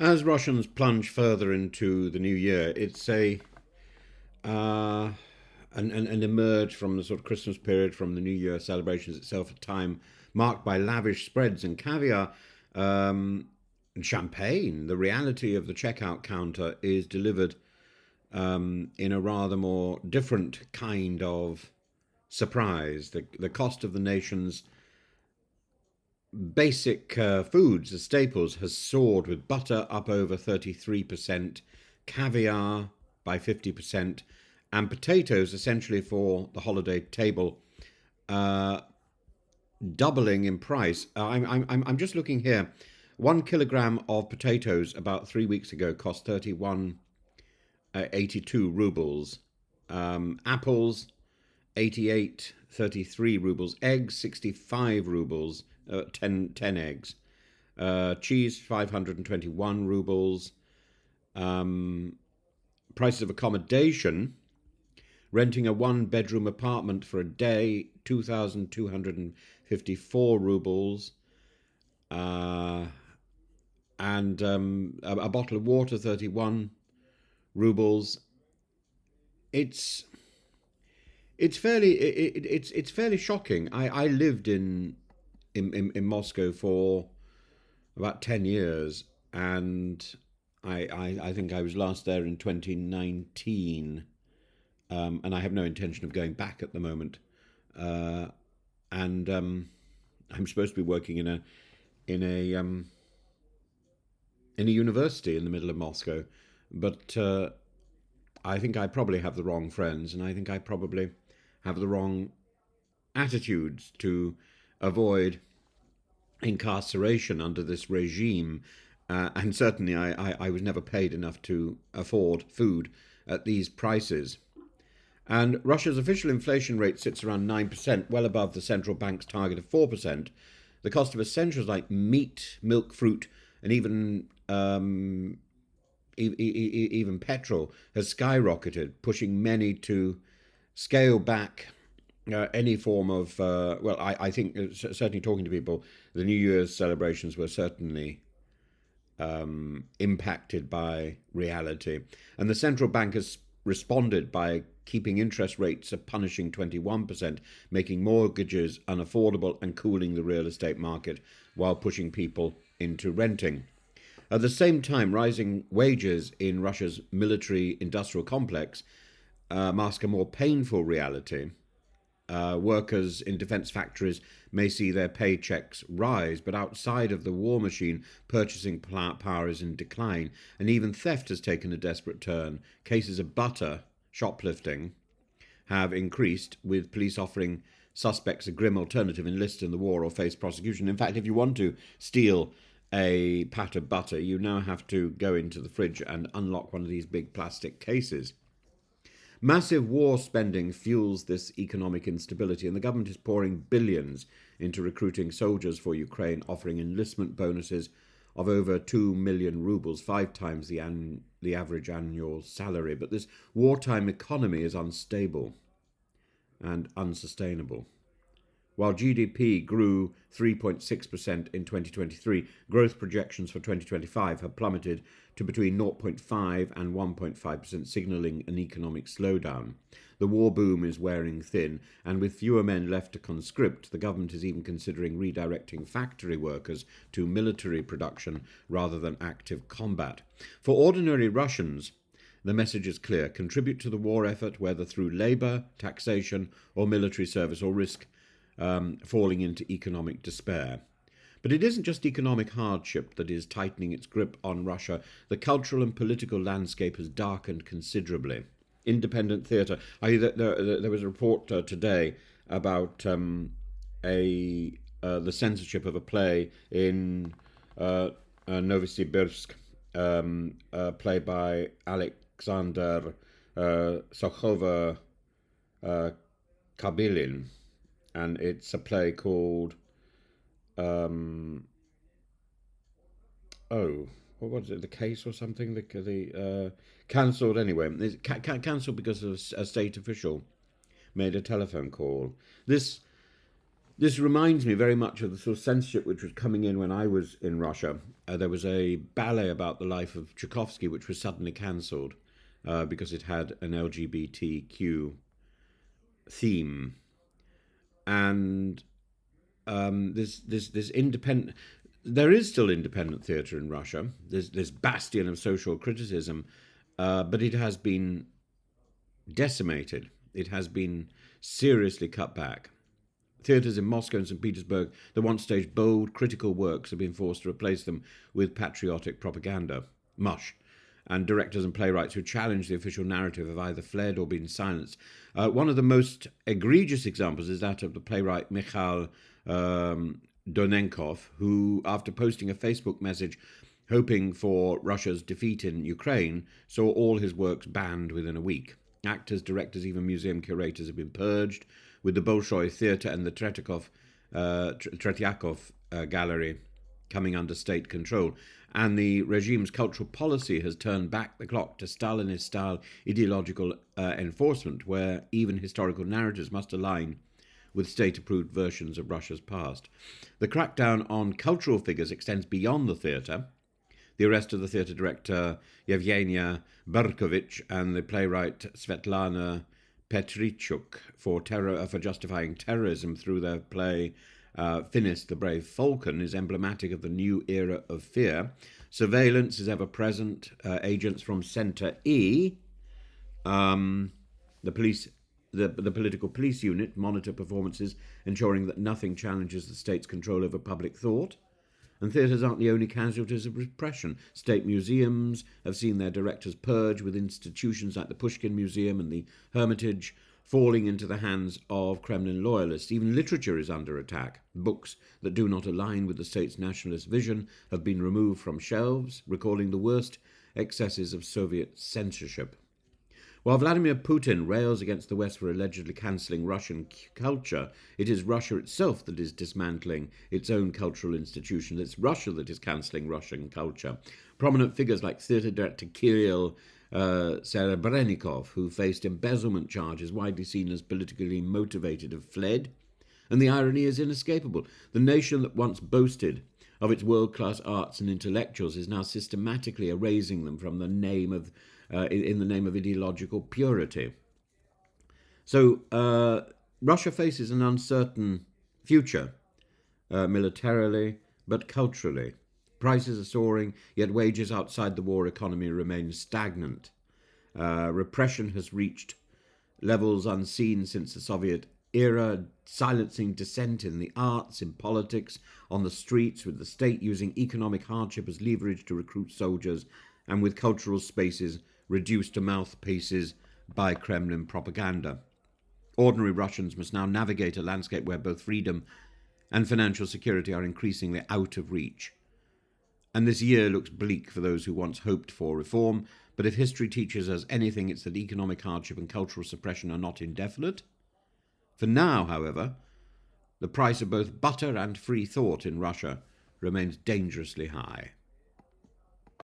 As Russians plunge further into the new year, it's a uh, and emerge from the sort of Christmas period, from the New Year celebrations itself, a time marked by lavish spreads and caviar and champagne. The reality of the checkout counter is delivered in a rather more different kind of surprise. The cost of the nation's basic foods, the staples, has soared, with butter up over 33%, caviar by 50%, and potatoes, essentially for the holiday table, uh, doubling in price. I'm just looking here. 1 kilogram of potatoes about 3 weeks ago cost 31.82 rubles. Apples 88.33 rubles. Eggs 65 rubles. 10 eggs. Cheese 521 rubles. Um, Prices of accommodation: renting a one-bedroom apartment for a day, 2,254 rubles. Uh, and a bottle of water, 31 rubles. It's it's fairly shocking. I lived in Moscow for about 10 years, and I think I was last there in 2019, and I have no intention of going back at the moment. Uh, and I'm supposed to be working in a um, in a university in the middle of Moscow, but I think I probably have the wrong friends, and I think I probably have the wrong attitudes to avoid incarceration under this regime. And certainly, I was never paid enough to afford food at these prices. And Russia's official inflation rate sits around 9%, well above the central bank's target of 4%. The cost of essentials like meat, milk, fruit, and even petrol has skyrocketed, pushing many to scale back any form of I think certainly talking to people, the New Year's celebrations were certainly impacted by reality, and the central bank has responded by keeping interest rates at punishing 21%, making mortgages unaffordable and cooling the real estate market while pushing people into renting. At the same time, rising wages in Russia's military industrial complex mask a more painful reality. Workers in defence factories may see their paychecks rise, but outside of the war machine, purchasing power is in decline, and even theft has taken a desperate turn. Cases of butter shoplifting have increased, with police offering suspects a grim alternative: enlist in the war or face prosecution. In fact, if you want to steal a pat of butter, you now have to go into the fridge and unlock one of these big plastic cases. Massive war spending fuels this economic instability, and the government is pouring billions into recruiting soldiers for Ukraine, offering enlistment bonuses of over 2 million rubles, 5 times the average annual salary. But this wartime economy is unstable and unsustainable. While GDP grew 3.6% in 2023, growth projections for 2025 have plummeted to between 0.5 and 1.5%, signalling an economic slowdown. The war boom is wearing thin, and with fewer men left to conscript, the government is even considering redirecting factory workers to military production rather than active combat. For ordinary Russians, the message is clear: contribute to the war effort, whether through labour, taxation, or military service, or risk falling into economic despair. But it isn't just economic hardship that is tightening its grip on Russia. The cultural and political landscape has darkened considerably. Independent theatre. There was a report today about the censorship of a play in Novosibirsk, play by Alexander Sokhova uh, Kabilin, and it's a play called um, oh, what was it? The Case or something? The cancelled anyway. It's cancelled because a state official made a telephone call. This This reminds me very much of the sort of censorship which was coming in when I was in Russia. There was a ballet about the life of Tchaikovsky which was suddenly cancelled because it had an LGBTQ theme, and this independent. There is still independent theatre in Russia. There's this bastion of social criticism, but it has been decimated. It has been seriously cut back. Theatres in Moscow and St. Petersburg that once staged bold, critical works have been forced to replace them with patriotic propaganda, mush, and directors and playwrights who challenge the official narrative have either fled or been silenced. One of the most egregious examples is that of the playwright Mikhail Donenkov, who, after posting a Facebook message hoping for Russia's defeat in Ukraine, saw all his works banned within a week. Actors, directors, even museum curators have been purged, with the Bolshoi Theatre and the Tretiakov Gallery coming under state control. And the regime's cultural policy has turned back the clock to Stalinist-style ideological enforcement, where even historical narratives must align with state-approved versions of Russia's past. The crackdown on cultural figures extends beyond the theatre. The arrest of the theatre director Yevgenia Berkovich and the playwright Svetlana Petrichuk for justifying terrorism through their play Finis the Brave Falcon is emblematic of the new era of fear. Surveillance is ever present. Agents from Centre E, the political police unit, monitor performances, ensuring that nothing challenges the state's control over public thought. And theatres aren't the only casualties of repression. State museums have seen their directors purged, with institutions like the Pushkin Museum and the Hermitage falling into the hands of Kremlin loyalists. Even literature is under attack. Books that do not align with the state's nationalist vision have been removed from shelves, recalling the worst excesses of Soviet censorship. While Vladimir Putin rails against the West for allegedly cancelling Russian culture, it is Russia itself that is dismantling its own cultural institutions. It's Russia that is cancelling Russian culture. Prominent figures like theatre director Kirill Serebrennikov, who faced embezzlement charges, widely seen as politically motivated, have fled. And the irony is inescapable. The nation that once boasted of its world-class arts and intellectuals is now systematically erasing them from the name of in the name of ideological purity. So Russia faces an uncertain future, militarily, but culturally. Prices are soaring, yet wages outside the war economy remain stagnant. Repression has reached levels unseen since the Soviet era, silencing dissent in the arts, in politics, on the streets, with the state using economic hardship as leverage to recruit soldiers, and with cultural spaces reduced to mouthpieces by Kremlin propaganda. Ordinary Russians must now navigate a landscape where both freedom and financial security are increasingly out of reach. And this year looks bleak for those who once hoped for reform, but if history teaches us anything, it's that economic hardship and cultural suppression are not indefinite. For now, however, the price of both butter and free thought in Russia remains dangerously high.